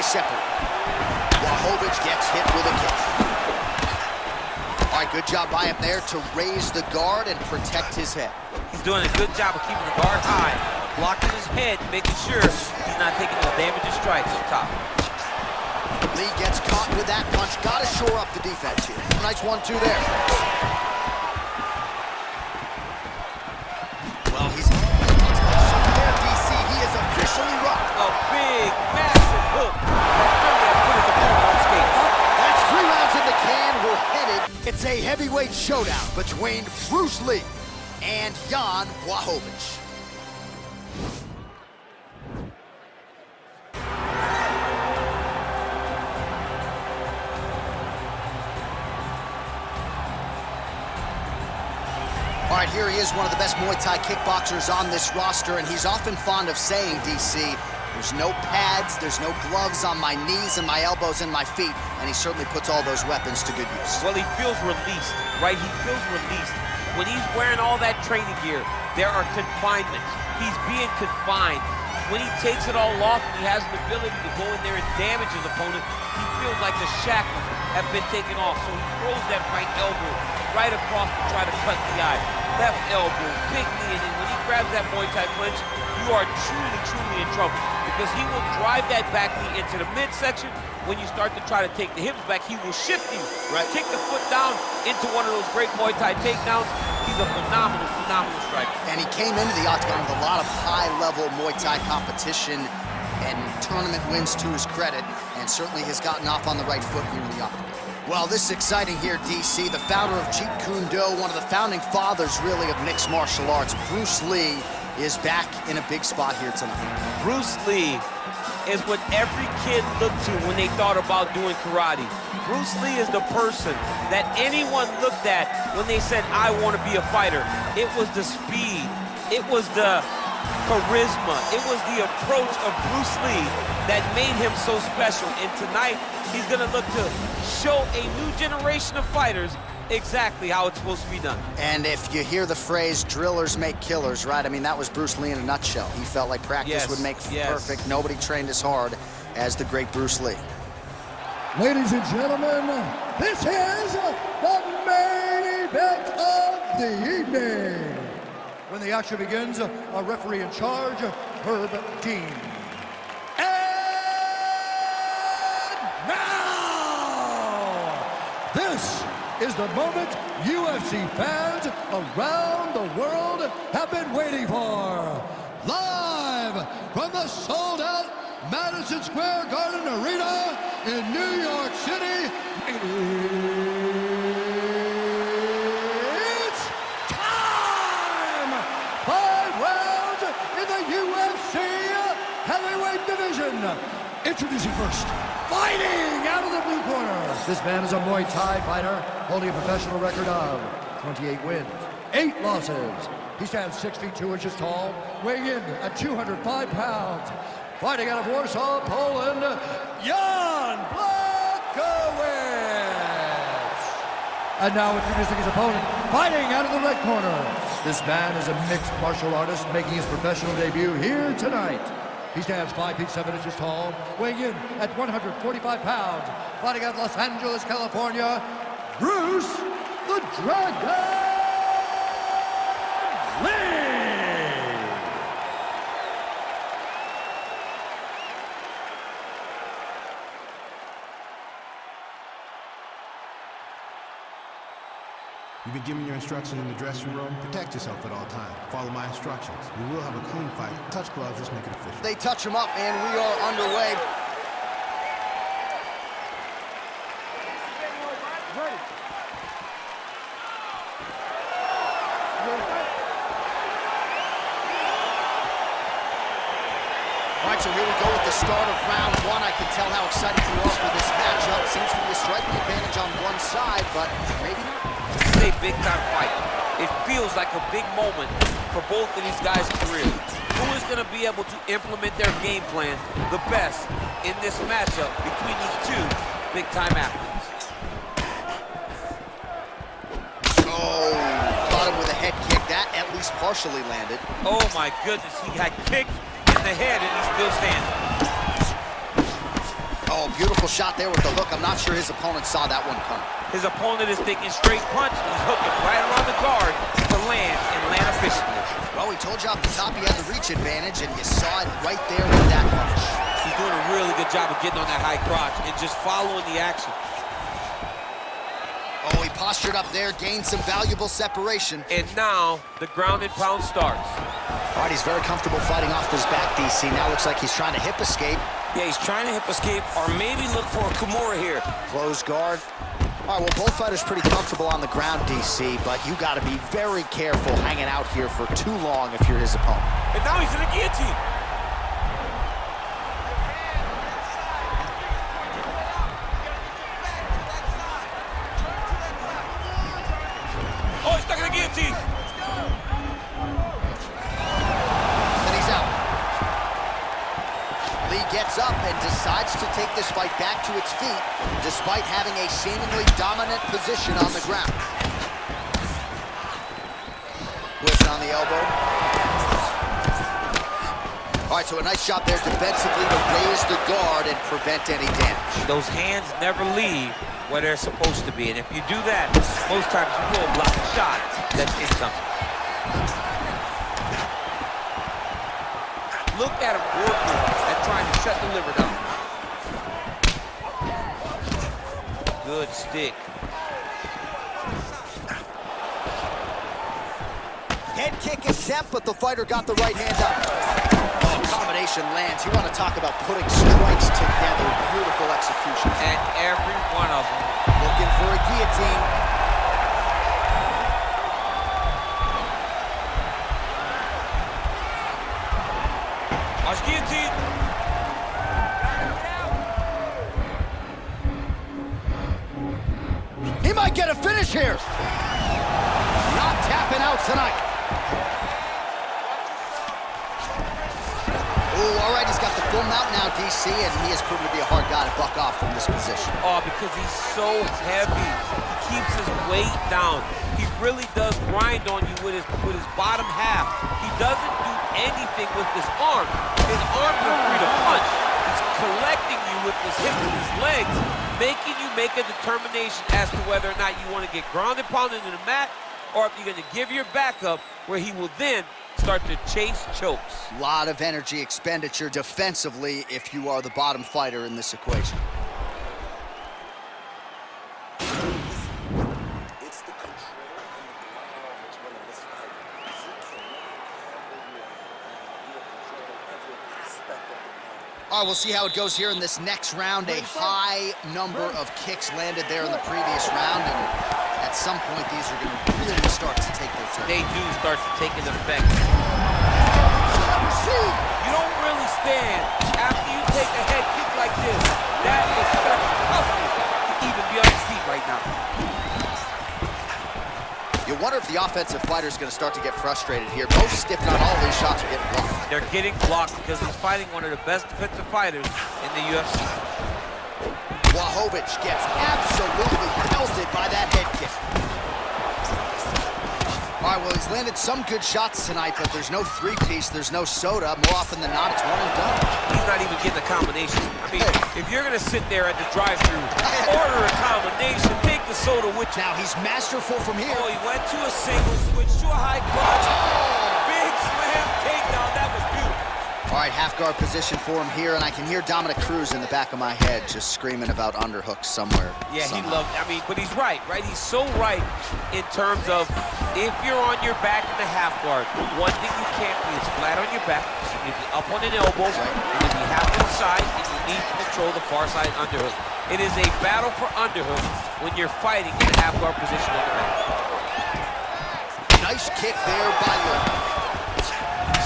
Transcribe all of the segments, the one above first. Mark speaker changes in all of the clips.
Speaker 1: they separate. Błachowicz gets hit with a kick. All right, good job by him there to raise the guard and protect his head.
Speaker 2: He's doing a good job of keeping the guard high, blocking his head, making sure he's not taking those damaging strikes up top.
Speaker 1: Lee gets caught with that punch. Got to shore up the defense here. Nice 1-2 there. Well, he's there, DC. He is officially rocked.
Speaker 2: A big, massive hook that really put his opponent on skates.
Speaker 1: That's 3 rounds in the can. We're headed. It's a heavyweight showdown between Bruce Lee and Jan Błachowicz. All right, here he is, one of the best Muay Thai kickboxers on this roster, and he's often fond of saying, DC, there's no pads, there's no gloves on my knees and my elbows and my feet, and he certainly puts all those weapons to good use.
Speaker 2: Well, he feels released, right? He feels released. When he's wearing all that training gear, there are confinements. He's being confined. When he takes it all off and he has the ability to go in there and damage his opponent, he feels like the shackles have been taken off. So he throws that right elbow right across to try to cut the eye. Left elbow, big knee, and then when he grabs that Muay Thai clinch, you are truly, truly in trouble because he will drive that back knee into the midsection. When you start to try to take the hips back, he will shift you. Right. Kick the foot down into one of those great Muay Thai takedowns. He's a phenomenal, phenomenal striker.
Speaker 1: And he came into the octagon with a lot of high-level Muay Thai competition and tournament wins to his credit, and certainly has gotten off on the right foot here in the octagon. Well, this is exciting here, DC. The founder of Jeet Kune Do, one of the founding fathers, really, of mixed martial arts, Bruce Lee, is back in a big spot here tonight.
Speaker 2: Bruce Lee is what every kid looked to when they thought about doing karate. Bruce Lee is the person that anyone looked at when they said, I want to be a fighter. It was the speed. It was the charisma. It was the approach of Bruce Lee that made him so special. And tonight, he's going to look to show a new generation of fighters exactly how it's supposed to be done.
Speaker 1: And if you hear the phrase, drillers make killers, right? I mean, that was Bruce Lee in a nutshell. He felt like practice would make perfect. Nobody trained as hard as the great Bruce Lee.
Speaker 3: Ladies and gentlemen, this is the main event of the evening. When the action begins, a referee in charge, Herb Dean. And now, this is the moment UFC fans around the world have been waiting for. Live from the sold-out Madison Square Garden Arena in New York City, it's time! 5 rounds in the UFC heavyweight division. Introducing first, fighting out of the blue corner. This man is a Muay Thai fighter holding a professional record of 28 wins, 8 losses. He stands 6 feet 2 inches tall, weighing in at 205 pounds. Fighting out of Warsaw, Poland, Jan Błachowicz. And now introducing his opponent, fighting out of the red corner. This man is a mixed martial artist making his professional debut here tonight. He stands 5 feet 7 inches tall, weighing in at 145 pounds. Fighting out of Los Angeles, California, Bruce the Dragon Lee.
Speaker 4: You've been given your instructions in the dressing room. Protect yourself at all times. Follow my instructions. We will have a clean fight. Touch gloves, let's make it official.
Speaker 1: They touch him up, and we are underway. All right, so here we go with the start of round 1. I can tell how excited you are for this matchup. Seems to be a striking advantage on one side, but maybe not.
Speaker 2: This is a big-time fight. It feels like a big moment for both of these guys' careers. Who is going to be able to implement their game plan the best in this matchup between these two big-time athletes?
Speaker 1: Oh, caught him with a head kick. That at least partially landed.
Speaker 2: Oh, my goodness. He had kicked in the head, and he's still standing.
Speaker 1: beautiful shot there with the hook. I'm not sure his opponent saw that one coming.
Speaker 2: His opponent is thinking straight punch, and he's hooking right around the guard to land and land efficiently.
Speaker 1: Well, we told you off the top he had the reach advantage, and you saw it right there with that punch.
Speaker 2: He's doing a really good job of getting on that high crotch and just following the action.
Speaker 1: Oh, he postured up there, gained some valuable separation.
Speaker 2: And now, the ground and pound starts.
Speaker 1: All right, he's very comfortable fighting off his back, DC. Now looks like he's trying to hip escape.
Speaker 5: Yeah, he's trying to hip escape or maybe look for a Kimura here.
Speaker 1: Close guard. All right, well, both fighters pretty comfortable on the ground, DC, but you got to be very careful hanging out here for too long if you're his opponent.
Speaker 2: And now he's in a guillotine. Oh, he's stuck in a guillotine.
Speaker 1: And he's out. Lee gets up and decides to take this fight back to its feet, despite having a seemingly dominant position on the ground. Twist on the elbow. All right, so a nice shot there defensively to raise the guard and prevent any damage.
Speaker 2: Those hands never leave where they're supposed to be, and if you do that, most times you will block a shot that's incoming. Look at him working and trying to shut the liver down. Good stick.
Speaker 1: Head kick attempt, but the fighter got the right hand up. Oh, combination lands. You want to talk about putting strikes together. Beautiful execution.
Speaker 2: And every one of them.
Speaker 1: Looking for a guillotine.
Speaker 2: Watch guillotine.
Speaker 1: He might get a finish here. Not tapping out tonight. Ooh, all right, he's got the full mount now, DC, and he has proven to be a hard guy to buck off from this position.
Speaker 2: Oh, because he's so heavy. He keeps his weight down. He really does grind on you with his bottom half. He doesn't do anything with his arms. His arms are free to punch. He's collecting you with his hips and his legs, making you make a determination as to whether or not you want to get grounded, pounded into the mat, or if you're going to give your back up, where he will then start to chase chokes.
Speaker 1: A lot of energy expenditure defensively if you are the bottom fighter in this equation.
Speaker 5: It's the control and the ground that's winning this fight.
Speaker 1: All right, we'll see how it goes here in this next round. A high number of kicks landed there in the previous round, and at some point these are going to really start to take their turn.
Speaker 2: They do start to take an effect. You don't really stand after you take a head kick like this. That is such toughness to even be on his feet right now.
Speaker 1: You wonder if the offensive fighter is going to start to get frustrated here. Most, if not all, these shots are getting blocked.
Speaker 2: They're getting blocked because he's fighting one of the best defensive fighters in the UFC.
Speaker 1: Błachowicz gets absolutely pelted by that head kick. All right, well, he's landed some good shots tonight, but there's no three-piece, there's no soda. More often than not, it's one and done.
Speaker 2: He's not even getting a combination. I mean, if you're going to sit there at the drive-thru, order a combination, take the soda with you.
Speaker 1: Now, he's masterful from here.
Speaker 2: Oh, he went to a single, switched to a high crotch. Big slam takedown. That was beautiful.
Speaker 1: All right, half-guard position for him here, and I can hear Dominic Cruz in the back of my head just screaming about underhooks somewhere.
Speaker 2: Yeah,
Speaker 1: somehow.
Speaker 2: he loved, I mean, but he's right? He's so right in terms of if you're on your back in the half guard, one thing you can't be is flat on your back. You need to be up on an elbow, you need to be half to the side, and you need to control the far side underhook. It is a battle for underhook when you're fighting in a half guard position on the mat.
Speaker 1: Nice kick there by Lee.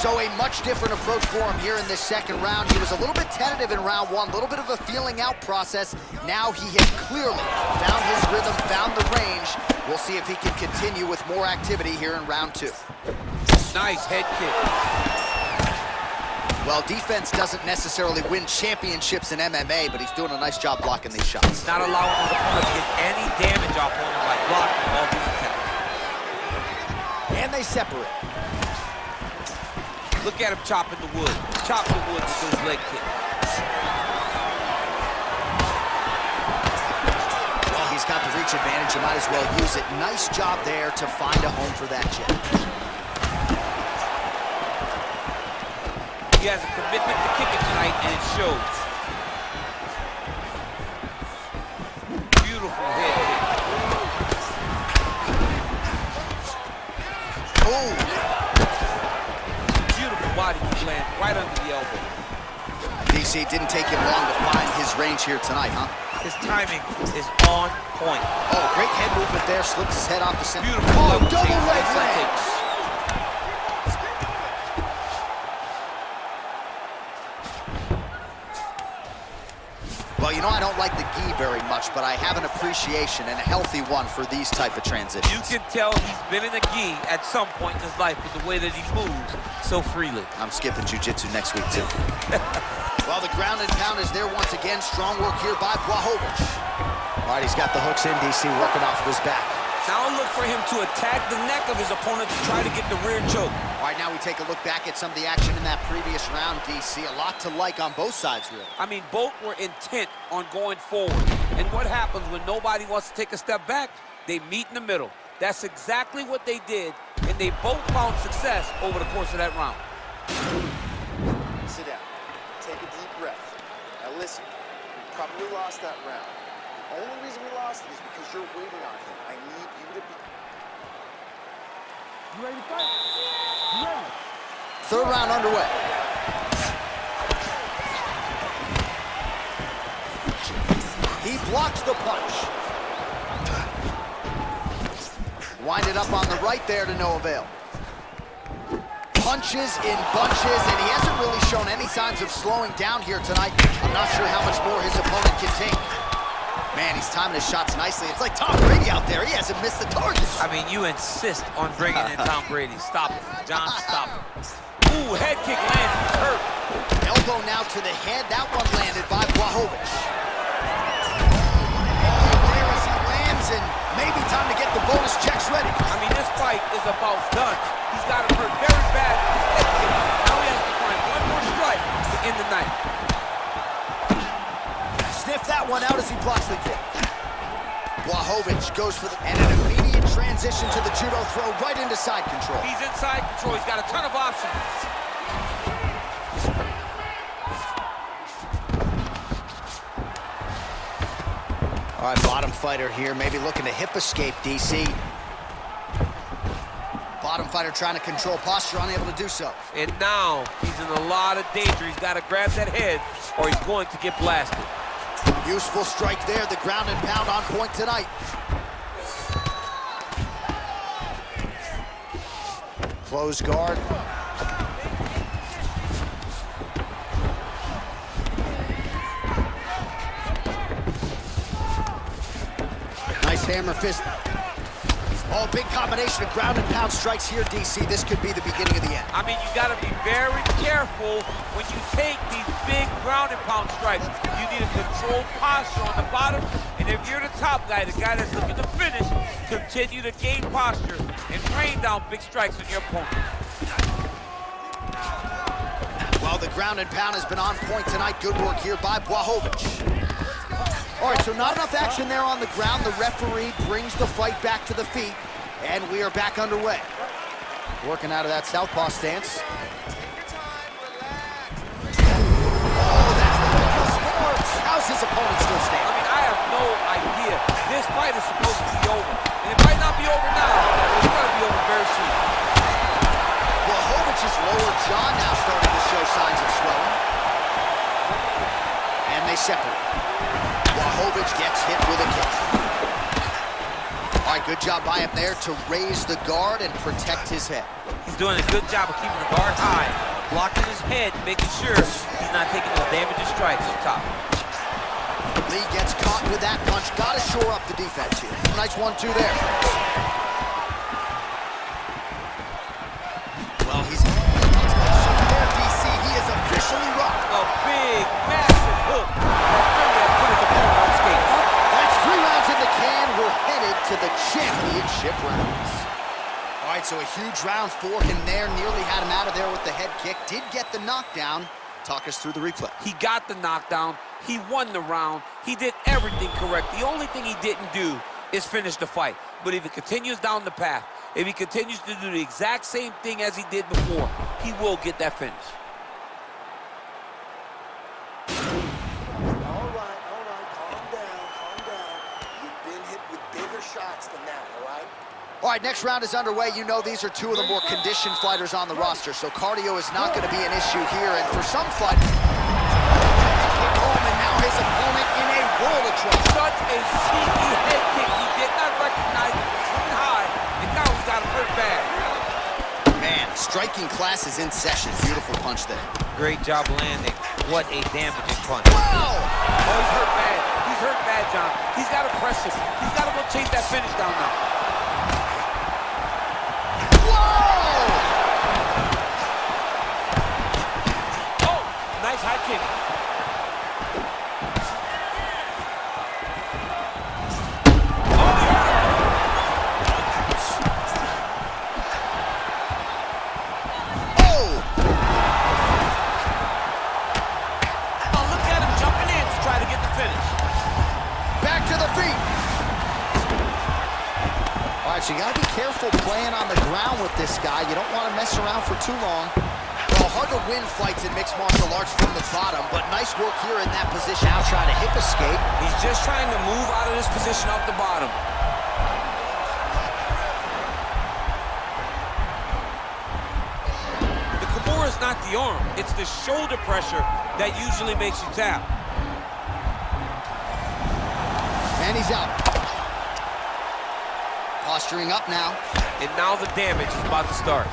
Speaker 1: So a much different approach for him here in this second round. He was a little bit tentative in round one, a little bit of a feeling out process. Now he has clearly found his rhythm, found the range. We'll see if he can continue with more activity here in round two.
Speaker 2: Nice head kick.
Speaker 1: Well, defense doesn't necessarily win championships in MMA, but he's doing a nice job blocking these shots.
Speaker 2: Not allowing his opponent to get any damage off on him by blocking all these attacks.
Speaker 1: And they separate.
Speaker 2: Look at him chopping the wood. Chop the wood with those leg kicks.
Speaker 1: reach advantage, you might as well use it. Nice job there to find a home for that jab.
Speaker 2: He has a commitment to kicking tonight, and it shows. Beautiful head kick.
Speaker 1: Oh!
Speaker 2: Beautiful body kick land right under the elbow.
Speaker 1: DC, didn't take him long to find his range here tonight, huh?
Speaker 2: His timing is on point.
Speaker 1: Oh, great head movement there. Slips his head off the center.
Speaker 2: Beautiful.
Speaker 1: Oh, double leg
Speaker 2: legs.
Speaker 1: Well, you know, I don't like the gi very much, but I have an appreciation and a healthy one for these type of transitions.
Speaker 2: You can tell he's been in the gi at some point in his life with the way that he moves so freely.
Speaker 1: I'm skipping jiu-jitsu next week, too. Well, the ground and pound is there once again. Strong work here by Błachowicz. All right, he's got the hooks in, DC, working off of his back.
Speaker 6: Now look for him to attack the neck of his opponent to try to get the rear choke.
Speaker 1: All right, now we take a look back at some of the action in that previous round, DC. A lot to like on both sides, really.
Speaker 2: I mean, both were intent on going forward. And what happens when nobody wants to take a step back? They meet in the middle. That's exactly what they did, and they both found success over the course of that round.
Speaker 5: Sit down. Take a deep breath. Now listen, we probably lost that round. The only reason we lost it is because you're waiting on him. I need you to be...
Speaker 3: You ready to fight? You ready?
Speaker 1: Third round underway. He blocks the punch. Winded up on the right there to no avail. Punches in bunches, and he hasn't really shown any signs of slowing down here tonight. I'm not sure how much more his opponent can take. Man, he's timing his shots nicely. It's like Tom Brady out there. He hasn't missed the target.
Speaker 2: I mean, you insist on bringing in Tom Brady. Stop it, John, stop it. Ooh, head kick landed, hurt.
Speaker 1: Elbow now to the head. That one landed by Błachowicz. There as he lands, and maybe time to get the bonus checks ready.
Speaker 2: I mean, this fight is about done. He's got him hurt very bad with his head kick. Now he has to find one more strike to end the night.
Speaker 1: Sniff that one out as he blocks the kick. Błachowicz goes for and an immediate transition to the judo throw right into side control.
Speaker 2: He's in side control. He's got a ton of options.
Speaker 1: All right, bottom fighter here, maybe looking to hip escape, DC. Bottom fighter trying to control posture, unable to do so.
Speaker 2: And now he's in a lot of danger. He's got to grab that head or he's going to get blasted.
Speaker 1: Useful strike there, the ground and pound on point tonight. Close guard. Nice hammer fist. Oh, big combination of ground and pound strikes here, DC. This could be the beginning of the end.
Speaker 2: I mean, you got to be very careful when you take these big ground and pound strikes. You need a controlled posture on the bottom, and if you're the top guy, the guy that's looking to finish, continue to gain posture and rain down big strikes on your opponent.
Speaker 1: Well, the ground and pound has been on point tonight. Good work here by Błachowicz. All right, so not enough action there on the ground. The referee brings the fight back to the feet, and we are back underway. Working out of that southpaw stance. Oh, that's the beautiful sports. How's his opponent still
Speaker 2: I
Speaker 1: standing?
Speaker 2: mean, I have no idea. This fight is supposed to be over, and it might not be over now, but it's going to be over very soon.
Speaker 1: Błachowicz's lower jaw now starting to show signs of swelling. And they separate. Błachowicz gets hit with a kick. All right, good job by him there to raise the guard and protect his head.
Speaker 2: He's doing a good job of keeping the guard high, blocking his head, making sure he's not taking those damaging strikes up top.
Speaker 1: Lee gets caught with that punch. Got to shore up the defense here. Nice 1-2 there. Well, he's there, DC. He is officially rocked.
Speaker 2: A big, massive hook that really put his opponent on skates.
Speaker 1: That's 3 rounds in the can. We're headed to the championship rounds. All right, so a huge round for him there. Nearly had him out of there with the head kick. Did get the knockdown. Talk us through the replay.
Speaker 2: He got the knockdown. He won the round. He did everything correct. The only thing he didn't do is finish the fight. But if he continues down the path, if he continues to do the exact same thing as he did before, he will get that finish.
Speaker 5: All right, calm down. You've been hit with bigger shots than that, all right?
Speaker 1: All right, next round is underway. You know these are two of the more conditioned fighters on the roster, so cardio is not going to be an issue here. And for some fighters, kick home, and now his opponent in a world of trouble.
Speaker 2: Such a sneaky head kick. He did not recognize it was swinging high, and now he's got him hurt bad.
Speaker 1: Man, striking class is in session. Beautiful punch there.
Speaker 2: Great job landing. What a damaging punch.
Speaker 1: Whoa!
Speaker 2: Oh, he's hurt bad. He's hurt bad, John. He's got to press him. He's got to go chase that finish down now. High kick.
Speaker 1: Oh!
Speaker 2: Oh, look at him jumping in to try to get the finish.
Speaker 1: Back to the feet. All right, so you got to be careful playing on the ground with this guy. You don't want to mess around for too long. Well, hard to win fights in mixed martial arts from the bottom, but nice work here in that position. Now trying to hip escape.
Speaker 6: He's just trying to move out of this position off the bottom.
Speaker 2: The Kimura is not the arm. It's the shoulder pressure that usually makes you tap.
Speaker 1: And he's out. Posturing up now.
Speaker 2: And now the damage is about to start.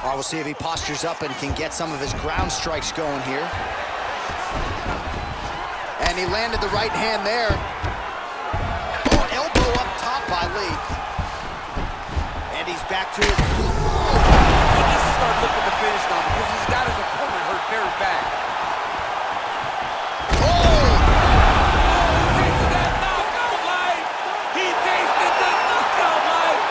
Speaker 1: All right, we'll see if he postures up and can get some of his ground strikes going here. And he landed the right hand there. Oh, elbow up top by Lee. And he's back to his...
Speaker 2: He needs to start looking to finish now because he's got his opponent hurt very bad.
Speaker 1: Oh!
Speaker 2: He tasted that knockout life! He tasted the knockout life!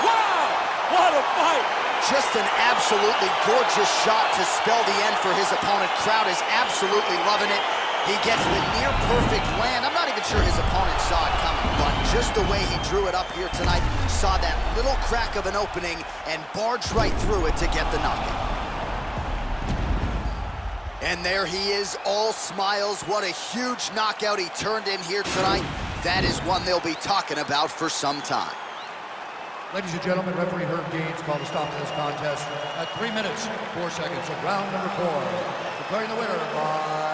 Speaker 2: Wow! What a fight!
Speaker 1: Just an absolutely gorgeous shot to spell the end for his opponent. Crowd is absolutely loving it. He gets the near-perfect land. I'm not even sure his opponent saw it coming, but just the way he drew it up here tonight, saw that little crack of an opening and barged right through it to get the knockout. And there he is, all smiles. What a huge knockout he turned in here tonight. That is one they'll be talking about for some time.
Speaker 3: Ladies and gentlemen, referee Herb Gaines called a stop to this contest at 3 minutes, 4 seconds of round number 4. Declaring the winner by